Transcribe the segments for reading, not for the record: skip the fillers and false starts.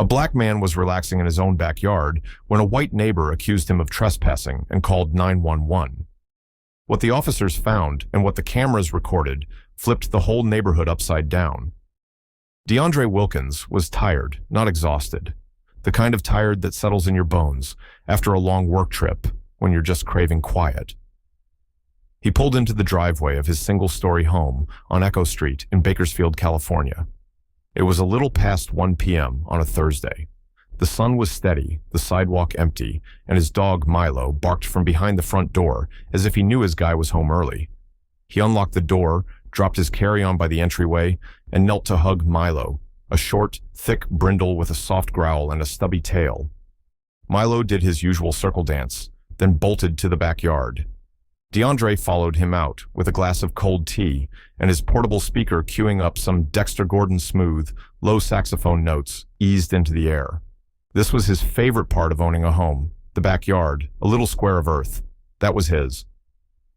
A black man was relaxing in his own backyard when a white neighbor accused him of trespassing and called 911. What the officers found and what the cameras recorded flipped the whole neighborhood upside down. Deandre Wilkins was tired, not exhausted. The kind of tired that settles in your bones after a long work trip when you're just craving quiet. He pulled into the driveway of his single-story home on Echo Street in Bakersfield, California. It was a little past 1 p.m. on a Thursday. The sun was steady, the sidewalk empty, and his dog Milo barked from behind the front door as if he knew his guy was home early. He unlocked the door, dropped his carry-on by the entryway, and knelt to hug Milo, a short, thick brindle with a soft growl and a stubby tail. Milo did his usual circle dance, then bolted to the backyard. Deandre followed him out with a glass of cold tea and his portable speaker queuing up some Dexter Gordon smooth, low saxophone notes eased into the air. This was his favorite part of owning a home, the backyard, a little square of earth. That was his.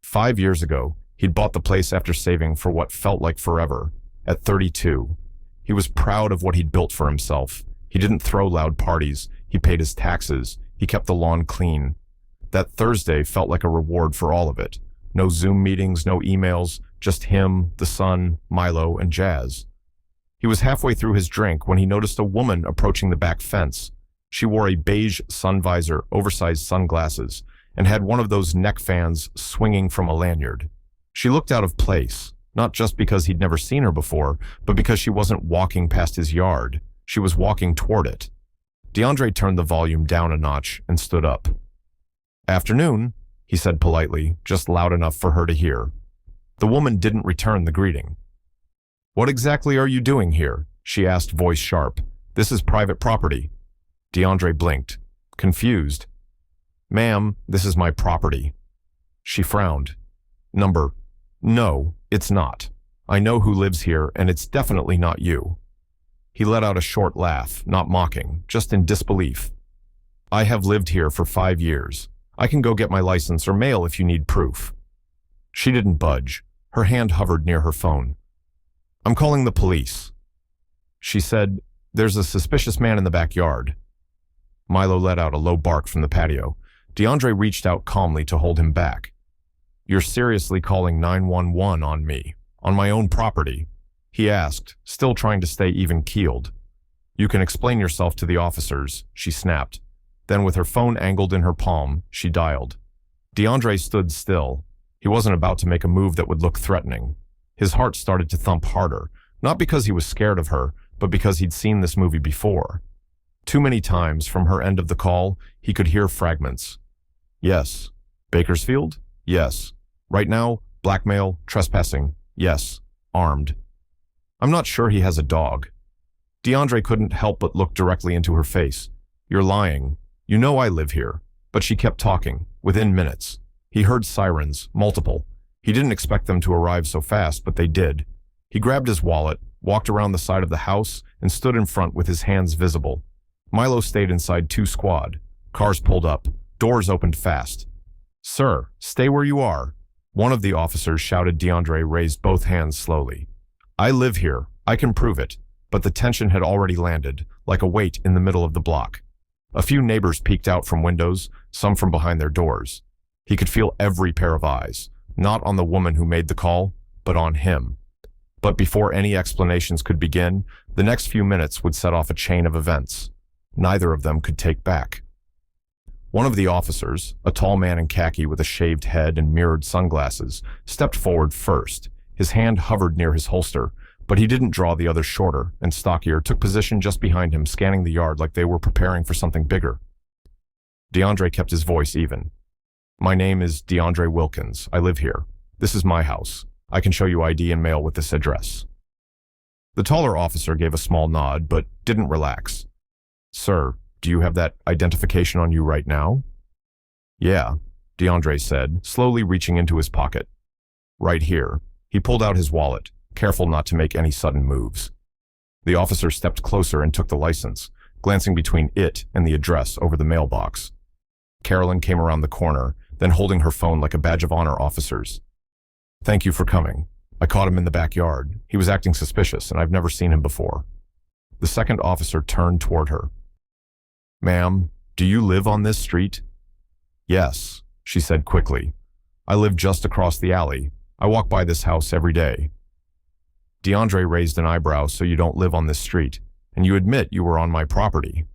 5 years ago, he'd bought the place after saving for what felt like forever. At 32, he was proud of what he'd built for himself. He didn't throw loud parties. He paid his taxes. He kept the lawn clean. That Thursday felt like a reward for all of it. No Zoom meetings, no emails, just him, the sun, Milo, and Jazz. He was halfway through his drink when he noticed a woman approaching the back fence. She wore a beige sun visor, oversized sunglasses, and had one of those neck fans swinging from a lanyard. She looked out of place, not just because he'd never seen her before, but because she wasn't walking past his yard. She was walking toward it. Deandre turned the volume down a notch and stood up. "Afternoon," he said politely, just loud enough for her to hear. The woman didn't return the greeting. "What exactly are you doing here?" she asked, voice sharp. "This is private property." Deandre blinked, confused. "Ma'am, this is my property." She frowned. No, it's not. I know who lives here, and it's definitely not you." He let out a short laugh, not mocking, just in disbelief. "I have lived here for 5 years. I can go get my license or mail if you need proof." She didn't budge. Her hand hovered near her phone. "I'm calling the police." She said, "There's a suspicious man in the backyard." Milo let out a low bark from the patio. Deandre reached out calmly to hold him back. "You're seriously calling 911 on me, on my own property?" he asked, still trying to stay even-keeled. "You can explain yourself to the officers," she snapped. Then with her phone angled in her palm, she dialed. Deandre stood still. He wasn't about to make a move that would look threatening. His heart started to thump harder, not because he was scared of her, but because he'd seen this movie before. Too many times from her end of the call, he could hear fragments. "Yes." "Bakersfield?" "Yes." "Right now, blackmail, trespassing, yes, armed." "I'm not sure he has a dog." Deandre couldn't help but look directly into her face. "You're lying. You know I live here." But she kept talking, within minutes. He heard sirens, multiple. He didn't expect them to arrive so fast, but they did. He grabbed his wallet, walked around the side of the house, and stood in front with his hands visible. Milo stayed inside 2 squad. Cars pulled up. Doors opened fast. "Sir, stay where you are." One of the officers shouted. Deandre raised both hands slowly. "I live here. I can prove it." But the tension had already landed, like a weight in the middle of the block. A few neighbors peeked out from windows, some from behind their doors. He could feel every pair of eyes, not on the woman who made the call, but on him. But before any explanations could begin, the next few minutes would set off a chain of events. Neither of them could take back. One of the officers, a tall man in khaki with a shaved head and mirrored sunglasses, stepped forward first. His hand hovered near his holster, but he didn't draw the other shorter and stockier, took position just behind him, scanning the yard like they were preparing for something bigger. Deandre kept his voice even. "My name is Deandre Wilkins. I live here. This is my house. I can show you ID and mail with this address." The taller officer gave a small nod, but didn't relax. "Sir, do you have that identification on you right now?" "Yeah," Deandre said, slowly reaching into his pocket. "Right here." He pulled out his wallet, careful not to make any sudden moves. The officer stepped closer and took the license, glancing between it and the address over the mailbox. Carolyn came around the corner, then holding her phone like a badge of honor. "Officers, thank you for coming. I caught him in the backyard. He was acting suspicious, and I've never seen him before." The second officer turned toward her. "Ma'am, do you live on this street?" "Yes," she said quickly. "I live just across the alley. I walk by this house every day." Deandre raised an eyebrow. "So you don't live on this street, and you admit you were on my property?"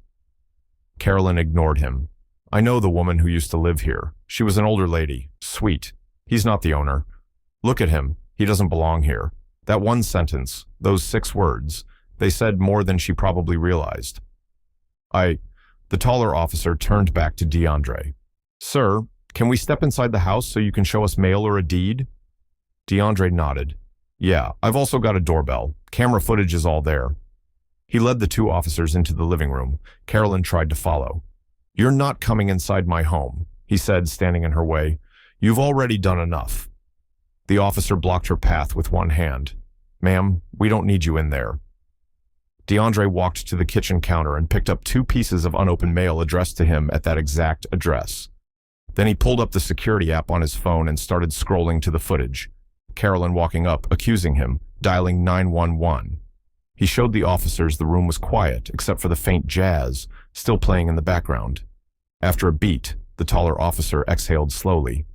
Carolyn ignored him. "I know the woman who used to live here. She was an older lady, sweet. He's not the owner. Look at him. He doesn't belong here." That one sentence, those 6 words, they said more than she probably realized. The taller officer turned back to Deandre. "Sir, can we step inside the house so you can show us mail or a deed?" Deandre nodded. "Yeah, I've also got a doorbell. Camera footage is all there." He led the 2 officers into the living room. Carolyn tried to follow. "You're not coming inside my home," he said, standing in her way. "You've already done enough." The officer blocked her path with one hand. "Ma'am, we don't need you in there." Deandre walked to the kitchen counter and picked up 2 pieces of unopened mail addressed to him at that exact address. Then he pulled up the security app on his phone and started scrolling to the footage. Carolyn walking up, accusing him, dialing 911. He showed the officers the room was quiet, except for the faint jazz, still playing in the background. After a beat, the taller officer exhaled slowly.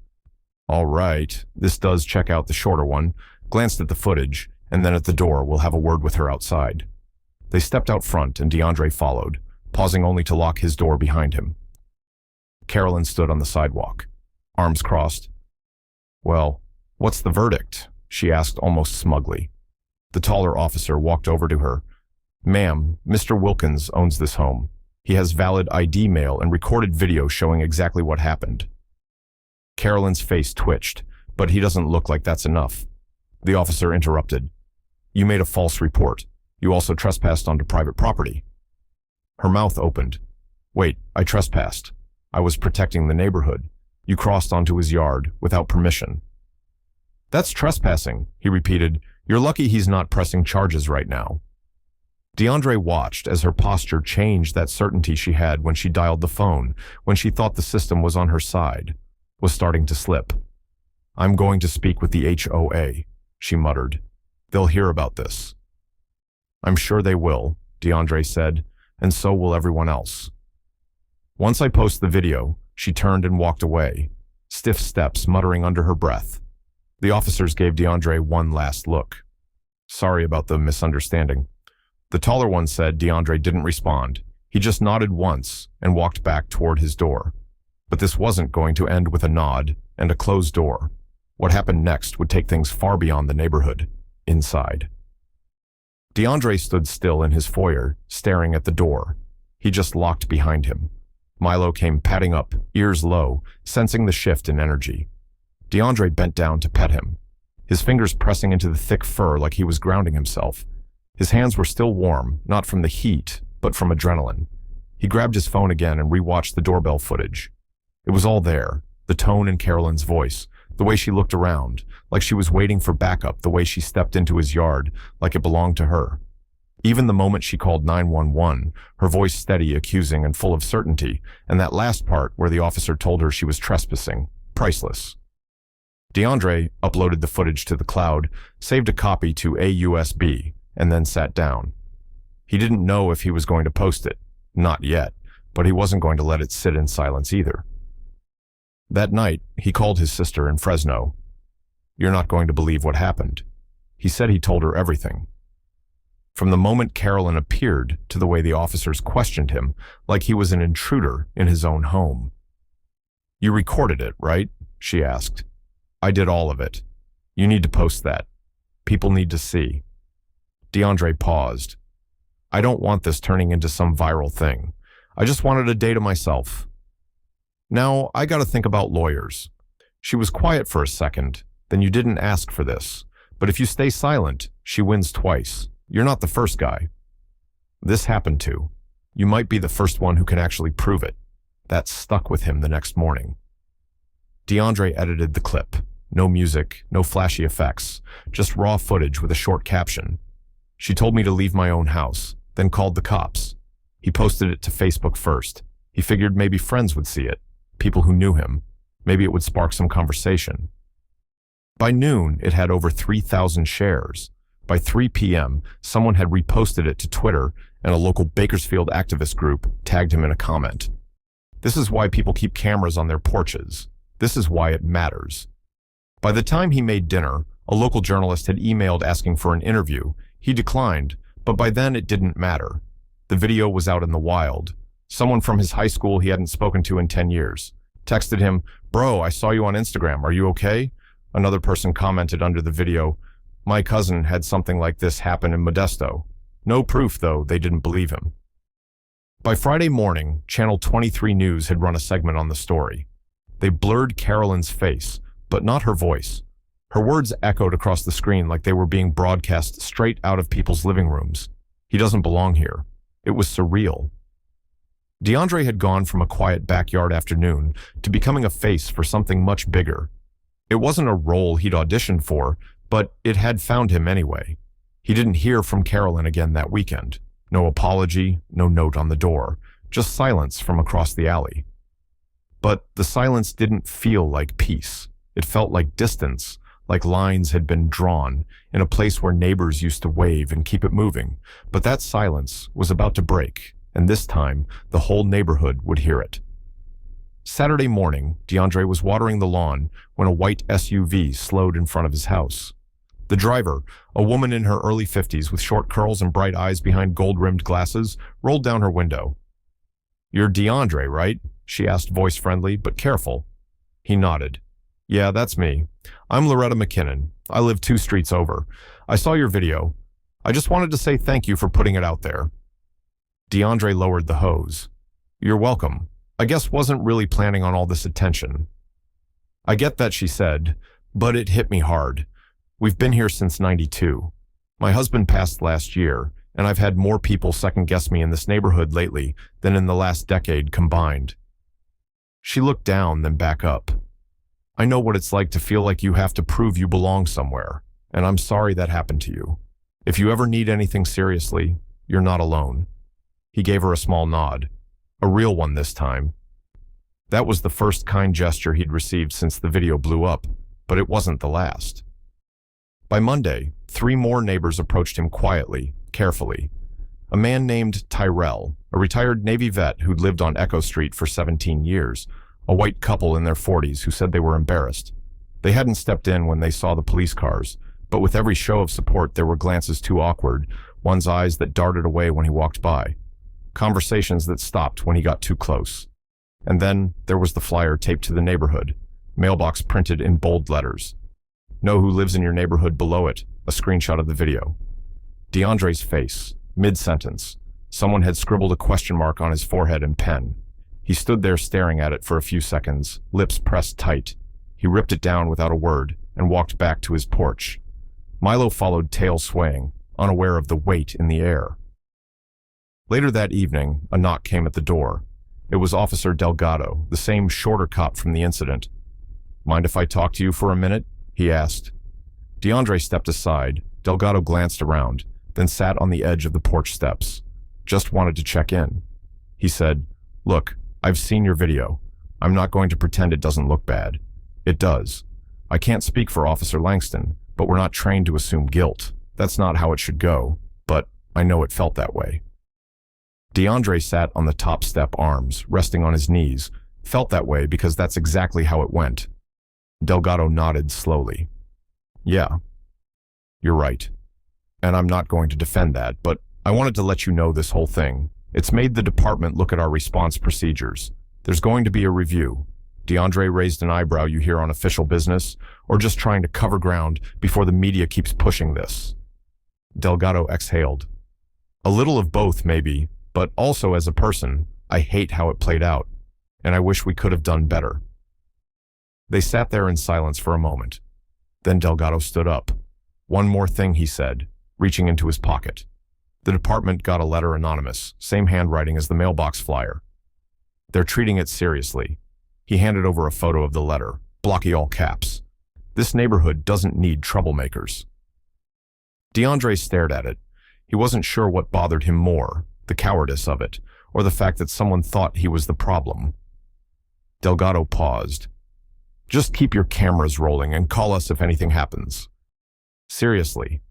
"All right, this does check out the shorter one," glanced at the footage, and then at the door. "We'll have a word with her outside." They stepped out front and Deandre followed, pausing only to lock his door behind him. Carolyn stood on the sidewalk, arms crossed. "Well, what's the verdict?" she asked almost smugly. The taller officer walked over to her. "Ma'am, Mr. Wilkins owns this home. He has valid ID mail and recorded video showing exactly what happened." Carolyn's face twitched, "But he doesn't look like that's enough." The officer interrupted. "You made a false report. You also trespassed onto private property." Her mouth opened. "Wait, I trespassed. I was protecting the neighborhood. You crossed onto his yard without permission." "That's trespassing," he repeated. "You're lucky he's not pressing charges right now." Deandre watched as her posture changed. That certainty she had when she dialed the phone, when she thought the system was on her side, was starting to slip. "I'm going to speak with the HOA," she muttered. "They'll hear about this." "I'm sure they will," Deandre said, "and so will everyone else." "Once I post the video," she turned and walked away, stiff steps, muttering under her breath. The officers gave Deandre one last look. "Sorry about the misunderstanding." The taller one said Deandre didn't respond. He just nodded once and walked back toward his door. But this wasn't going to end with a nod and a closed door. What happened next would take things far beyond the neighborhood, inside. Deandre stood still in his foyer, staring at the door. He just locked behind him. Milo came padding up, ears low, sensing the shift in energy. Deandre bent down to pet him, his fingers pressing into the thick fur like he was grounding himself. His hands were still warm, not from the heat, but from adrenaline. He grabbed his phone again and rewatched the doorbell footage. It was all there, the tone in Carolyn's voice, the way she looked around, like she was waiting for backup, the way she stepped into his yard, like it belonged to her. Even the moment she called 911, her voice steady, accusing, and full of certainty, and that last part where the officer told her she was trespassing, priceless. Deandre uploaded the footage to the cloud, saved a copy to a USB, and then sat down. He didn't know if he was going to post it, not yet, but he wasn't going to let it sit in silence either. That night, he called his sister in Fresno. "You're not going to believe what happened." He said he told her everything. From the moment Carolyn appeared to the way the officers questioned him, like he was an intruder in his own home. "You recorded it, right?" she asked. "I did all of it. You need to post that. People need to see." Deandre paused. "I don't want this turning into some viral thing. I just wanted a day to myself. Now, I gotta think about lawyers." She was quiet for a second. "Then you didn't ask for this. But if you stay silent, she wins twice. You're not the first guy this happened to. You might be the first one who can actually prove it." That stuck with him the next morning. Deandre edited the clip. No music, no flashy effects, just raw footage with a short caption. "She told me to leave my own house, then called the cops." He posted it to Facebook first. He figured maybe friends would see it, people who knew him. Maybe it would spark some conversation. By noon, it had over 3,000 shares. By 3 p.m., someone had reposted it to Twitter, and a local Bakersfield activist group tagged him in a comment. This is why people keep cameras on their porches. This is why it matters. By the time he made dinner, a local journalist had emailed asking for an interview. He declined, but by then it didn't matter. The video was out in the wild. Someone from his high school he hadn't spoken to in 10 years texted him, "Bro, I saw you on Instagram. Are you okay?" Another person commented under the video, "My cousin had something like this happen in Modesto." No proof, though, they didn't believe him. By Friday morning, Channel 23 News had run a segment on the story. They blurred Carolyn's face, but not her voice. Her words echoed across the screen like they were being broadcast straight out of people's living rooms. He doesn't belong here. It was surreal. Deandre had gone from a quiet backyard afternoon to becoming a face for something much bigger. It wasn't a role he'd auditioned for, but it had found him anyway. He didn't hear from Carolyn again that weekend. No apology, no note on the door, just silence from across the alley. But the silence didn't feel like peace. It felt like distance, like lines had been drawn in a place where neighbors used to wave and keep it moving. But that silence was about to break, and this time, the whole neighborhood would hear it. Saturday morning, Deandre was watering the lawn when a white SUV slowed in front of his house. The driver, a woman in her early 50s with short curls and bright eyes behind gold-rimmed glasses, rolled down her window. "You're Deandre, right?" she asked, voice-friendly but careful. He nodded. "Yeah, that's me. I'm Loretta McKinnon. I live 2 streets over. I saw your video. I just wanted to say thank you for putting it out there." Deandre lowered the hose. "You're welcome. I guess wasn't really planning on all this attention." "I get that," she said, "but it hit me hard. We've been here since '92. My husband passed last year, and I've had more people second-guess me in this neighborhood lately than in the last decade combined." She looked down, then back up. "I know what it's like to feel like you have to prove you belong somewhere, and I'm sorry that happened to you. If you ever need anything seriously, you're not alone." He gave her a small nod, a real one this time. That was the first kind gesture he'd received since the video blew up, but it wasn't the last. By Monday, 3 more neighbors approached him quietly, carefully. A man named Tyrell, a retired Navy vet who'd lived on Echo Street for 17 years, a white couple in their 40s who said they were embarrassed. They hadn't stepped in when they saw the police cars, but with every show of support there were glances too awkward, one's eyes that darted away when he walked by, conversations that stopped when he got too close. And then there was the flyer taped to the neighborhood, mailbox printed in bold letters. "Know who lives in your neighborhood," below it, a screenshot of the video. Deandre's face, mid-sentence. Someone had scribbled a question mark on his forehead in pen. He stood there staring at it for a few seconds, lips pressed tight. He ripped it down without a word and walked back to his porch. Milo followed, tail swaying, unaware of the weight in the air. Later that evening, a knock came at the door. It was Officer Delgado, the same shorter cop from the incident. "Mind if I talk to you for a minute?" he asked. Deandre stepped aside. Delgado glanced around, then sat on the edge of the porch steps. "Just wanted to check in." He said, "Look, I've seen your video. I'm not going to pretend it doesn't look bad. It does. I can't speak for Officer Langston, but we're not trained to assume guilt. That's not how it should go, but I know it felt that way." Deandre sat on the top step, arms resting on his knees. Felt that way because that's exactly how it went. Delgado nodded slowly. "Yeah, you're right. And I'm not going to defend that, but I wanted to let you know this whole thing. It's made the department look at our response procedures. There's going to be a review." Deandre raised an eyebrow. "You here on official business, or just trying to cover ground before the media keeps pushing this?" Delgado exhaled. "A little of both, maybe, but also as a person, I hate how it played out, and I wish we could have done better." They sat there in silence for a moment. Then Delgado stood up. "One more thing," he said, reaching into his pocket. The department got a letter, anonymous, same handwriting as the mailbox flyer. "They're treating it seriously." He handed over a photo of the letter, blocky all caps. "This neighborhood doesn't need troublemakers." Deandre stared at it. He wasn't sure what bothered him more, the cowardice of it, or the fact that someone thought he was the problem. Delgado paused. "Just keep your cameras rolling and call us if anything happens." "Seriously."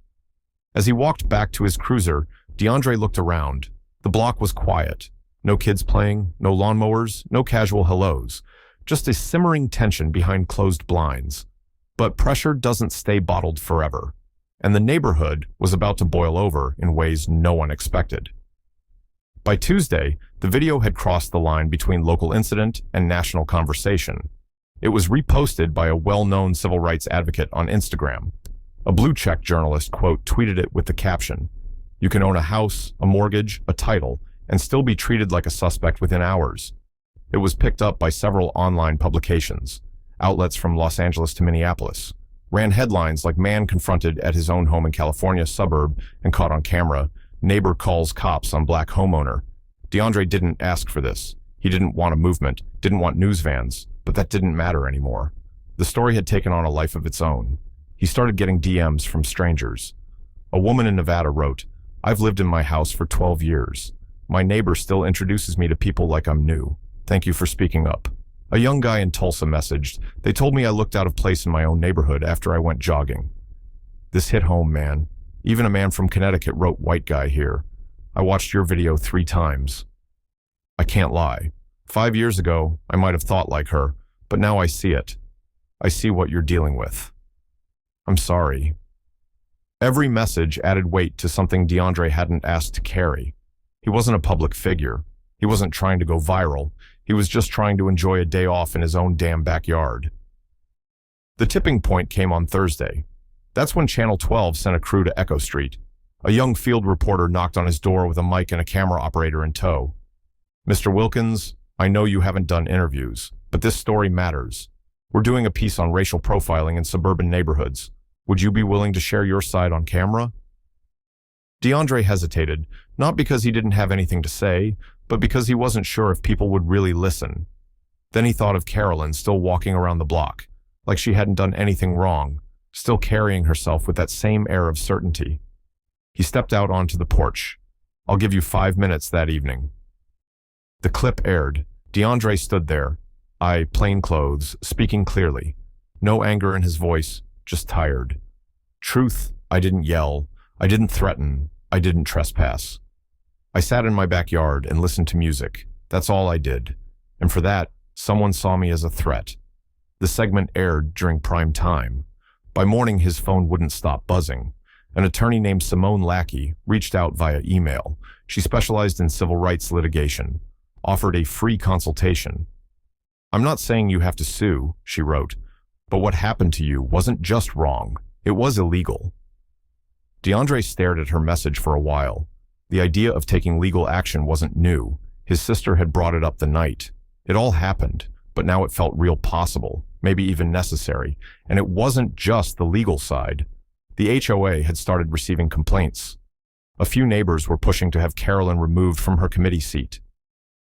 As he walked back to his cruiser, Deandre looked around. The block was quiet. No kids playing, no lawnmowers, no casual hellos. Just a simmering tension behind closed blinds. But pressure doesn't stay bottled forever, and the neighborhood was about to boil over in ways no one expected. By Tuesday, the video had crossed the line between local incident and national conversation. It was reposted by a well-known civil rights advocate on Instagram. A blue-check journalist, quote, tweeted it with the caption, "You can own a house, a mortgage, a title, and still be treated like a suspect within hours." It was picked up by several online publications. Outlets from Los Angeles to Minneapolis ran headlines like "Man confronted at his own home in California suburb and caught on camera. Neighbor calls cops on black homeowner." Deandre didn't ask for this. He didn't want a movement, didn't want news vans, but that didn't matter anymore. The story had taken on a life of its own. He started getting DMs from strangers. A woman in Nevada wrote, "I've lived in my house for 12 years. My neighbor still introduces me to people like I'm new. Thank you for speaking up." A young guy in Tulsa messaged, "They told me I looked out of place in my own neighborhood after I went jogging." This hit home, man. Even a man from Connecticut wrote, "White guy here. I watched your video 3 times. I can't lie. 5 years ago, I might have thought like her, but now I see it. I see what you're dealing with. I'm sorry." Every message added weight to something Deandre hadn't asked to carry. He wasn't a public figure. He wasn't trying to go viral. He was just trying to enjoy a day off in his own damn backyard. The tipping point came on Thursday. That's when Channel 12 sent a crew to Echo Street. A young field reporter knocked on his door with a mic and a camera operator in tow. "Mr. Wilkins, I know you haven't done interviews, but this story matters. We're doing a piece on racial profiling in suburban neighborhoods. Would you be willing to share your side on camera?" Deandre hesitated, not because he didn't have anything to say, but because he wasn't sure if people would really listen. Then he thought of Carolyn still walking around the block, like she hadn't done anything wrong, still carrying herself with that same air of certainty. He stepped out onto the porch. "I'll give you 5 minutes that evening." The clip aired. Deandre stood there, plain clothes, speaking clearly. No anger in his voice, just tired. "Truth, I didn't yell. I didn't threaten. I didn't trespass. I sat in my backyard and listened to music. That's all I did. And for that, someone saw me as a threat." The segment aired during prime time. By morning, his phone wouldn't stop buzzing. An attorney named Simone Lackey reached out via email. She specialized in civil rights litigation, offered a free consultation. "I'm not saying you have to sue," she wrote, "but what happened to you wasn't just wrong. It was illegal." Deandre stared at her message for a while. The idea of taking legal action wasn't new. His sister had brought it up the night. It all happened, but now it felt real possible, maybe even necessary. And it wasn't just the legal side. The HOA had started receiving complaints. A few neighbors were pushing to have Carolyn removed from her committee seat.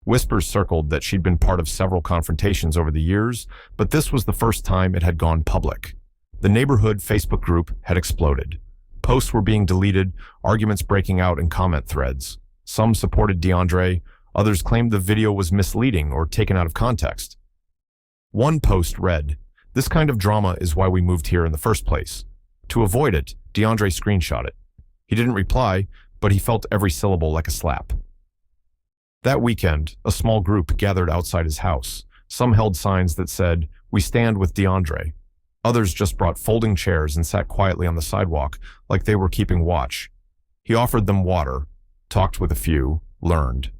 Whispers circled that she'd been part of several confrontations over the years, but this was the first time it had gone public. The neighborhood Facebook group had exploded. Posts were being deleted, arguments breaking out in comment threads. Some supported Deandre, others claimed the video was misleading or taken out of context. One post read, "This kind of drama is why we moved here in the first place." To avoid it, Deandre screenshot it. He didn't reply, but he felt every syllable like a slap. That weekend, a small group gathered outside his house. Some held signs that said, "We stand with Deandre." Others just brought folding chairs and sat quietly on the sidewalk like they were keeping watch. He offered them water, talked with a few, learned.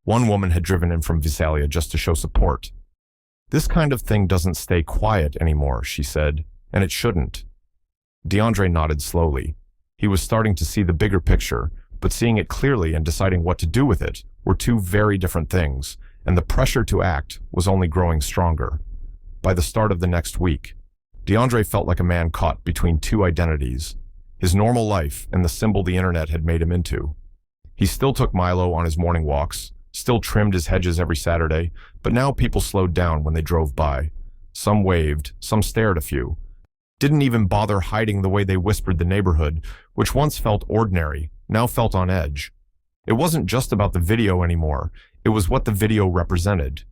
One woman had driven in from Visalia just to show support. "This kind of thing doesn't stay quiet anymore," she said, "and it shouldn't." Deandre nodded slowly. He was starting to see the bigger picture, but seeing it clearly and deciding what to do with it were two very different things, and the pressure to act was only growing stronger. By the start of the next week, Deandre felt like a man caught between two identities, his normal life and the symbol the internet had made him into. He still took Milo on his morning walks, still trimmed his hedges every Saturday, but now people slowed down when they drove by. Some waved, some stared a few. Didn't even bother hiding the way they whispered the neighborhood, which once felt ordinary, now felt on edge. It wasn't just about the video anymore, it was what the video represented.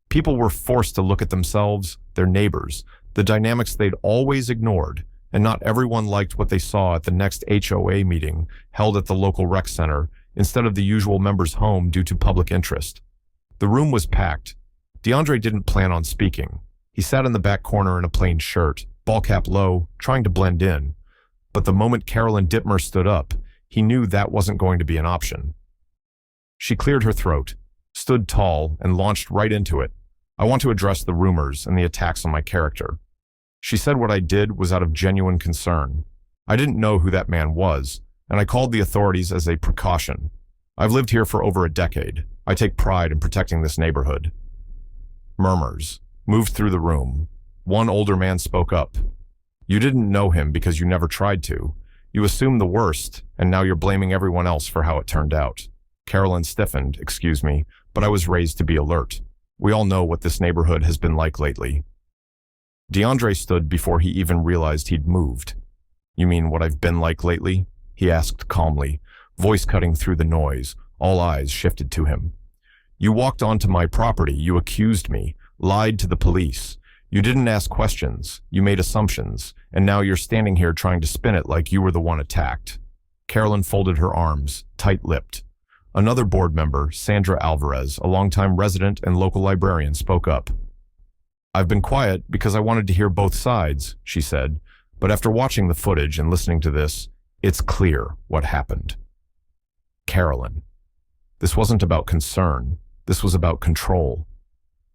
People were forced to look at themselves, their neighbors, the dynamics they'd always ignored, and not everyone liked what they saw at the next HOA meeting held at the local rec center instead of the usual member's home due to public interest. The room was packed. Deandre didn't plan on speaking. He sat in the back corner in a plain shirt, ball cap low, trying to blend in. But the moment Carolyn Dittmer stood up, he knew that wasn't going to be an option. She cleared her throat, stood tall, and launched right into it. I want to address the rumors and the attacks on my character. She said what I did was out of genuine concern. I didn't know who that man was, and I called the authorities as a precaution. I've lived here for over a decade. I take pride in protecting this neighborhood. Murmurs moved through the room. One older man spoke up. You didn't know him because you never tried to. You assumed the worst, and now you're blaming everyone else for how it turned out. Carolyn stiffened, excuse me, but I was raised to be alert. We all know what this neighborhood has been like lately. Deandre stood before he even realized he'd moved. You mean what I've been like lately? He asked calmly, voice cutting through the noise. All eyes shifted to him. You walked onto my property, you accused me, lied to the police. You didn't ask questions, you made assumptions, and now you're standing here trying to spin it like you were the one attacked. Carolyn folded her arms, tight-lipped. Another board member, Sandra Alvarez, a longtime resident and local librarian, spoke up. I've been quiet because I wanted to hear both sides, she said, but after watching the footage and listening to this, it's clear what happened. Carolyn. This wasn't about concern. This was about control.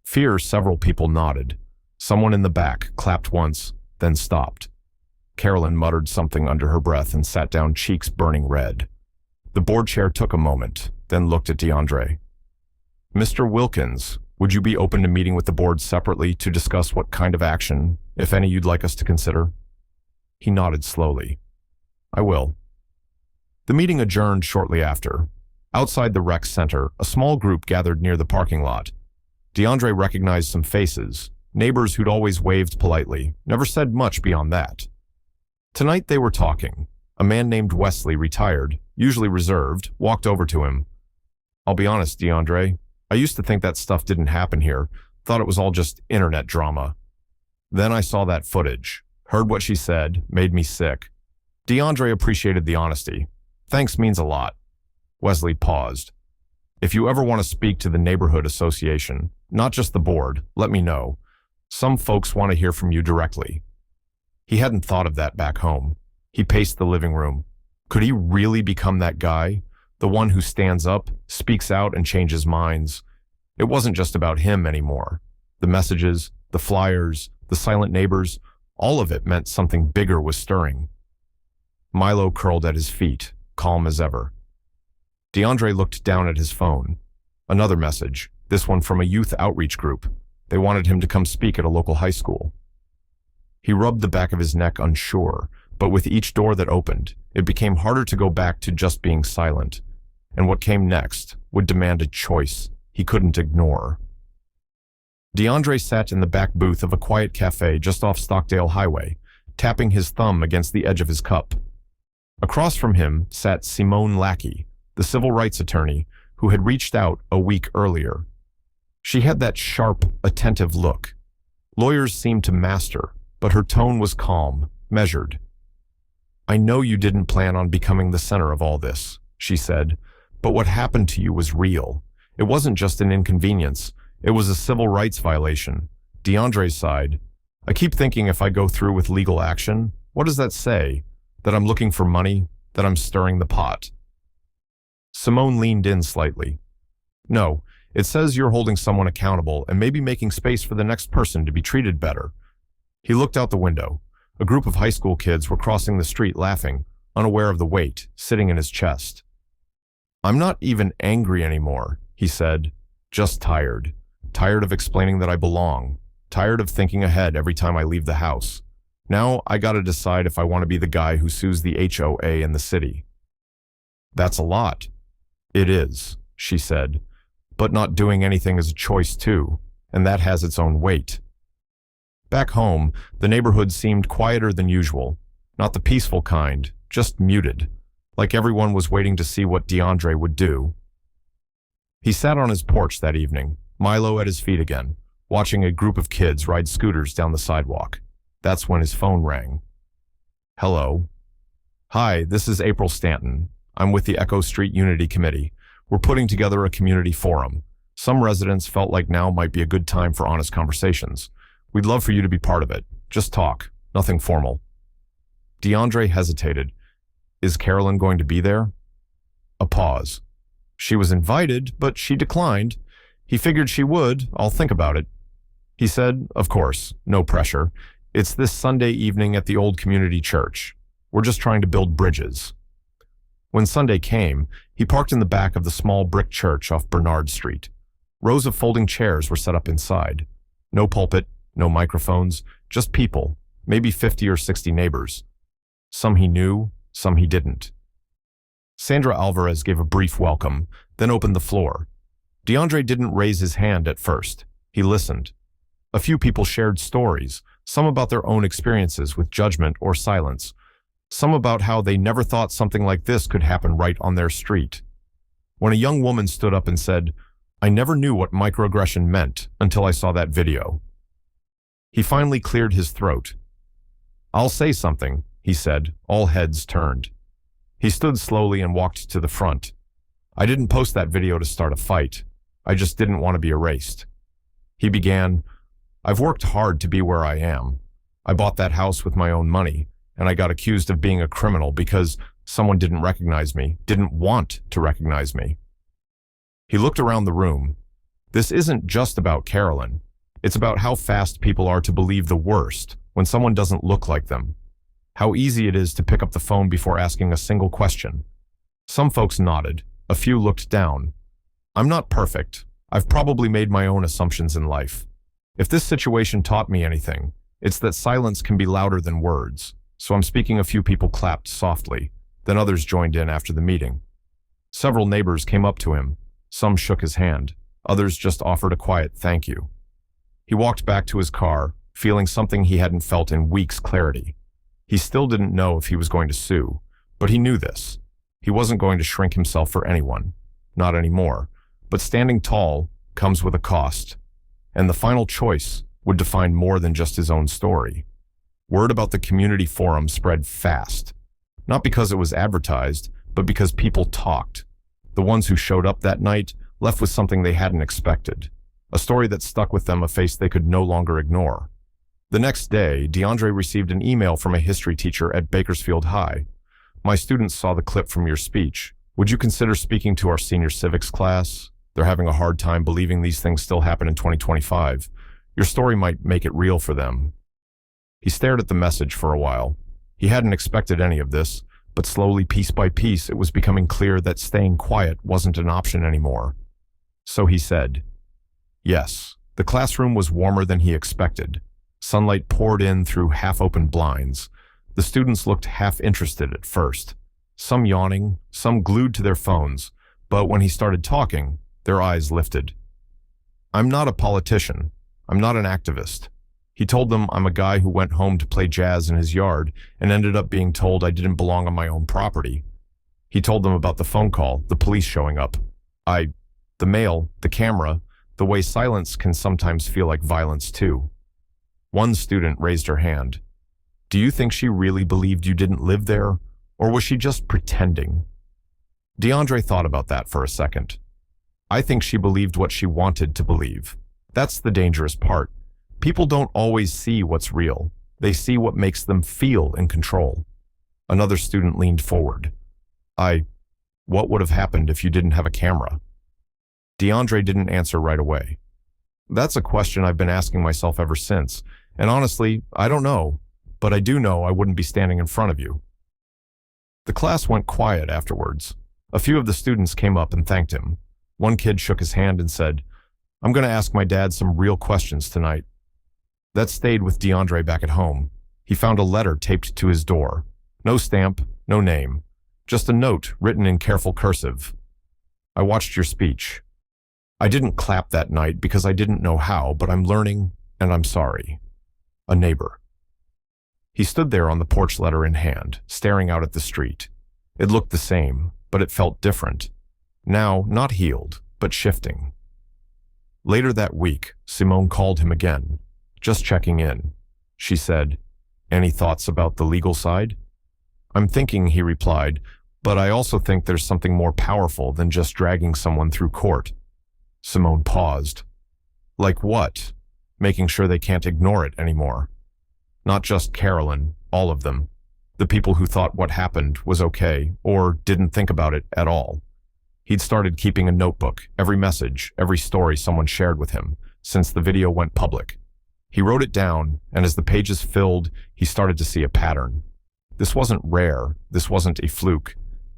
Fear, several people nodded. Someone in the back clapped once, then stopped. Carolyn muttered something under her breath and sat down, cheeks burning red. The board chair took a moment, then looked at Deandre. Mr. Wilkins, would you be open to meeting with the board separately to discuss what kind of action, if any, you'd like us to consider? He nodded slowly. I will. The meeting adjourned shortly after. Outside the rec center, a small group gathered near the parking lot. Deandre recognized some faces, neighbors who'd always waved politely, never said much beyond that. Tonight they were talking. A man named Wesley, retired, usually reserved, walked over to him. I'll be honest, Deandre, I used to think that stuff didn't happen here, thought it was all just internet drama. Then I saw that footage, heard what she said, made me sick. Deandre appreciated the honesty. Thanks means a lot. Wesley paused. If you ever want to speak to the neighborhood association, not just the board, let me know. Some folks want to hear from you directly. He hadn't thought of that back home. He paced the living room. Could he really become that guy? The one who stands up, speaks out, and changes minds? It wasn't just about him anymore. The messages, the flyers, the silent neighbors, all of it meant something bigger was stirring. Milo curled at his feet, calm as ever. Deandre looked down at his phone. Another message, this one from a youth outreach group. They wanted him to come speak at a local high school. He rubbed the back of his neck, unsure, but with each door that opened, it became harder to go back to just being silent. And what came next would demand a choice he couldn't ignore. Deandre sat in the back booth of a quiet cafe just off Stockdale Highway, tapping his thumb against the edge of his cup. Across from him sat Simone Lackey, the civil rights attorney who had reached out a week earlier. She had that sharp, attentive look. Lawyers seemed to master, but her tone was calm, measured. I know you didn't plan on becoming the center of all this, she said, but what happened to you was real. It wasn't just an inconvenience. It was a civil rights violation. Deandre's side. I keep thinking if I go through with legal action, what does that say? That I'm looking for money? That I'm stirring the pot? Simone leaned in slightly. No, it says you're holding someone accountable and maybe making space for the next person to be treated better. He looked out the window. A group of high school kids were crossing the street laughing, unaware of the weight sitting in his chest. I'm not even angry anymore, he said, just tired. Tired of explaining that I belong. Tired of thinking ahead every time I leave the house. Now I gotta decide if I want to be the guy who sues the HOA in the city. That's a lot. It is, she said, but not doing anything is a choice too, and that has its own weight. Back home, the neighborhood seemed quieter than usual, not the peaceful kind, just muted, like everyone was waiting to see what Deandre would do. He sat on his porch that evening, Milo at his feet again, watching a group of kids ride scooters down the sidewalk. That's when his phone rang. Hello. Hi, this is April Stanton. I'm with the Echo Street Unity Committee. We're putting together a community forum. Some residents felt like now might be a good time for honest conversations. We'd love for you to be part of it. Just talk, nothing formal. Deandre hesitated. Is Carolyn going to be there? A pause. She was invited, but she declined. He figured she would. I'll think about it. He said, of course, no pressure. It's this Sunday evening at the old community church. We're just trying to build bridges. When Sunday came, he parked in the back of the small brick church off Bernard Street. Rows of folding chairs were set up inside. No pulpit, no microphones, just people, maybe 50 or 60 neighbors. Some he knew, some he didn't. Sandra Alvarez gave a brief welcome, then opened the floor. Deandre didn't raise his hand at first. He listened. A few people shared stories, some about their own experiences with judgment or silence, some about how they never thought something like this could happen right on their street. When a young woman stood up and said, I never knew what microaggression meant until I saw that video. He finally cleared his throat. I'll say something, he said, all heads turned. He stood slowly and walked to the front. I didn't post that video to start a fight. I just didn't want to be erased. He began, I've worked hard to be where I am. I bought that house with my own money, and I got accused of being a criminal because someone didn't recognize me, didn't want to recognize me. He looked around the room. This isn't just about Carolyn. It's about how fast people are to believe the worst when someone doesn't look like them. How easy it is to pick up the phone before asking a single question. Some folks nodded. A few looked down. I'm not perfect. I've probably made my own assumptions in life. If this situation taught me anything, it's that silence can be louder than words. So I'm speaking. A few people clapped softly. Then others joined in after the meeting. Several neighbors came up to him. Some shook his hand. Others just offered a quiet thank you. He walked back to his car, feeling something he hadn't felt in weeks: clarity. He still didn't know if he was going to sue, but he knew this. He wasn't going to shrink himself for anyone. Not anymore. But standing tall comes with a cost. And the final choice would define more than just his own story. Word about the community forum spread fast. Not because it was advertised, but because people talked. The ones who showed up that night left with something they hadn't expected. A story that stuck with them, a face they could no longer ignore. The next day, Deandre received an email from a history teacher at Bakersfield High. My students saw the clip from your speech. Would you consider speaking to our senior civics class? They're having a hard time believing these things still happen in 2025. Your story might make it real for them. He stared at the message for a while. He hadn't expected any of this, but slowly, piece by piece, it was becoming clear that staying quiet wasn't an option anymore. So he said, yes. The classroom was warmer than he expected. Sunlight poured in through half-open blinds. The students looked half-interested at first, some yawning, some glued to their phones, but when he started talking, their eyes lifted. I'm not a politician. I'm not an activist. He told them I'm a guy who went home to play jazz in his yard and ended up being told I didn't belong on my own property. He told them about the phone call, the police showing up. The mail, the camera, the way silence can sometimes feel like violence too. One student raised her hand. Do you think she really believed you didn't live there, or was she just pretending? Deandre thought about that for a second. I think she believed what she wanted to believe. That's the dangerous part. People don't always see what's real. They see what makes them feel in control. Another student leaned forward. What would have happened if you didn't have a camera? Deandre didn't answer right away. That's a question I've been asking myself ever since, and honestly, I don't know, but I do know I wouldn't be standing in front of you. The class went quiet afterwards. A few of the students came up and thanked him. One kid shook his hand and said, I'm going to ask my dad some real questions tonight. That stayed with Deandre back at home. He found a letter taped to his door. No stamp, no name. Just a note written in careful cursive. I watched your speech. I didn't clap that night because I didn't know how, but I'm learning, and I'm sorry. A neighbor. He stood there on the porch, letter in hand, staring out at the street. It looked the same, but it felt different. Now, not healed, but shifting. Later that week, Simone called him again, just checking in. She said, any thoughts about the legal side? I'm thinking, he replied. But I also think there's something more powerful than just dragging someone through court. Simone paused. Like what? Making sure they can't ignore it anymore. Not just Carolyn, all of them. The people who thought what happened was okay, or didn't think about it at all. He'd started keeping a notebook, every message, every story someone shared with him, since the video went public. He wrote it down, and as the pages filled, he started to see a pattern. This wasn't rare, this wasn't a fluke.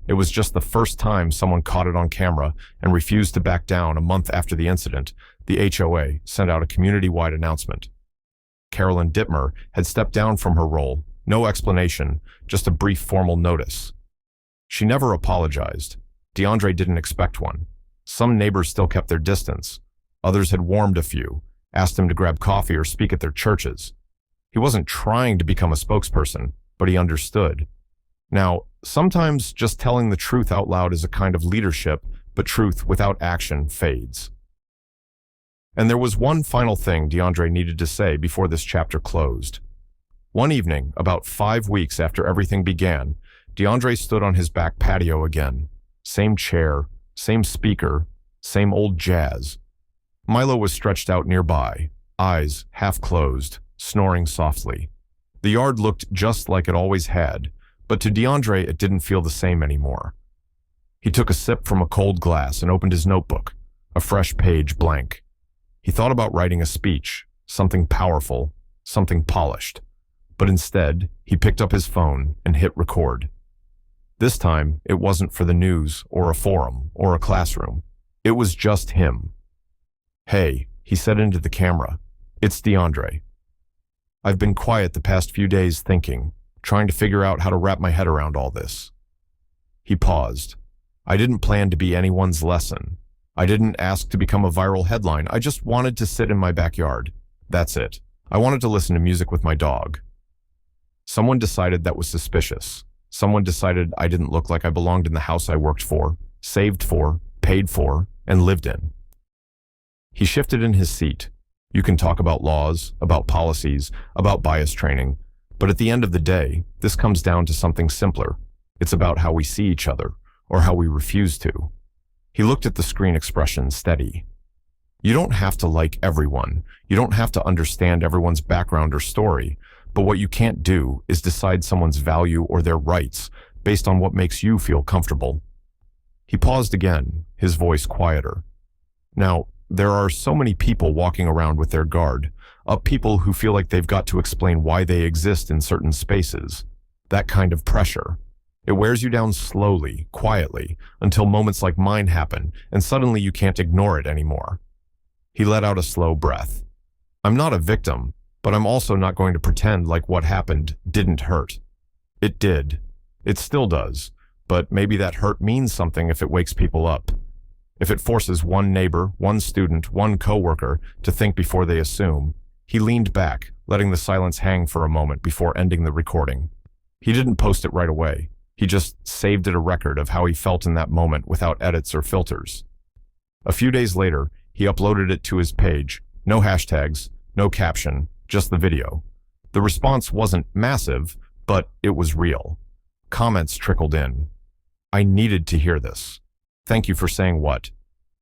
It was just the first time someone caught it on camera and refused to back down. A month after the incident, the HOA sent out a community-wide announcement. Carolyn Dittmer had stepped down from her role, no explanation, just a brief formal notice. She never apologized. Deandre didn't expect one. Some neighbors still kept their distance. Others had warmed a few, asked him to grab coffee or speak at their churches. He wasn't trying to become a spokesperson, but he understood. Now, sometimes just telling the truth out loud is a kind of leadership, but truth without action fades. And there was one final thing Deandre needed to say before this chapter closed. One evening, about 5 weeks after everything began, Deandre stood on his back patio again. Same chair, same speaker, same old jazz. Milo was stretched out nearby, eyes half closed, snoring softly. The yard looked just like it always had, but to Deandre it didn't feel the same anymore. He took a sip from a cold glass and opened his notebook, a fresh page blank. He thought about writing a speech, something powerful, something polished. But instead, he picked up his phone and hit record. This time, it wasn't for the news or a forum or a classroom. It was just him. "Hey," he said into the camera, "it's Deandre. I've been quiet the past few days thinking, trying to figure out how to wrap my head around all this." He paused. "I didn't plan to be anyone's lesson. I didn't ask to become a viral headline. I just wanted to sit in my backyard. That's it. I wanted to listen to music with my dog." Someone decided that was suspicious. Someone decided I didn't look like I belonged in the house I worked for, saved for, paid for, and lived in. He shifted in his seat. You can talk about laws, about policies, about bias training, but at the end of the day, this comes down to something simpler. It's about how we see each other, or how we refuse to. He looked at the screen expression steady. You don't have to like everyone. You don't have to understand everyone's background or story, but what you can't do is decide someone's value or their rights based on what makes you feel comfortable. He paused again, his voice quieter. Now, there are so many people walking around with their guard, up people who feel like they've got to explain why they exist in certain spaces. That kind of pressure. It wears you down slowly, quietly, until moments like mine happen, and suddenly you can't ignore it anymore. He let out a slow breath. I'm not a victim, but I'm also not going to pretend like what happened didn't hurt. It did. It still does. But maybe that hurt means something if it wakes people up. If it forces one neighbor, one student, one coworker to think before they assume. He leaned back, letting the silence hang for a moment before ending the recording. He didn't post it right away. He just saved it a record of how he felt in that moment without edits or filters. A few days later, he uploaded it to his page. No hashtags, no caption, just the video. The response wasn't massive, but it was real. Comments trickled in. I needed to hear this. Thank you for saying what.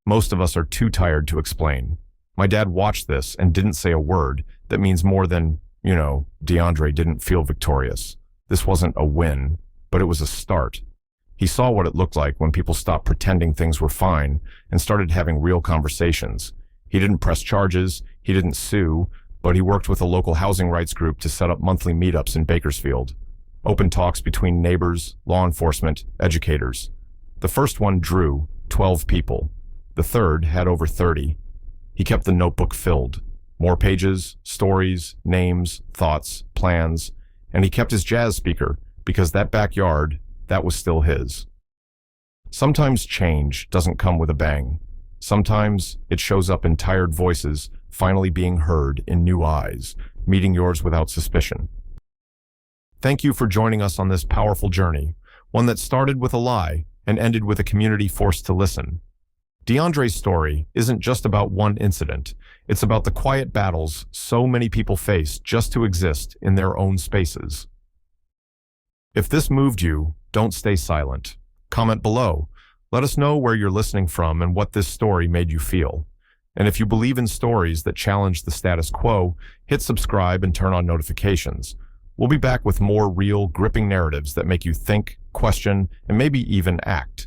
Most of us are too tired to explain. My dad watched this and didn't say a word. That means more than, Deandre didn't feel victorious. This wasn't a win, but it was a start. He saw what it looked like when people stopped pretending things were fine and started having real conversations. He didn't press charges, he didn't sue, but he worked with a local housing rights group to set up monthly meetups in Bakersfield. Open talks between neighbors, law enforcement, educators. The first one drew 12 people. The third had over 30. He kept the notebook filled. More pages, stories, names, thoughts, plans, and he kept his jazz speaker because that backyard, that was still his. Sometimes change doesn't come with a bang. Sometimes it shows up in tired voices finally being heard in new eyes, meeting yours without suspicion. Thank you for joining us on this powerful journey, one that started with a lie and ended with a community forced to listen. Deandre's story isn't just about one incident. It's about the quiet battles so many people face just to exist in their own spaces. If this moved you, don't stay silent. Comment below. Let us know where you're listening from and what this story made you feel. And if you believe in stories that challenge the status quo, hit subscribe and turn on notifications. We'll be back with more real, gripping narratives that make you think, question, and maybe even act.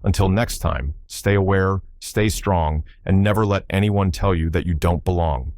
Until next time, stay aware, stay strong, and never let anyone tell you that you don't belong.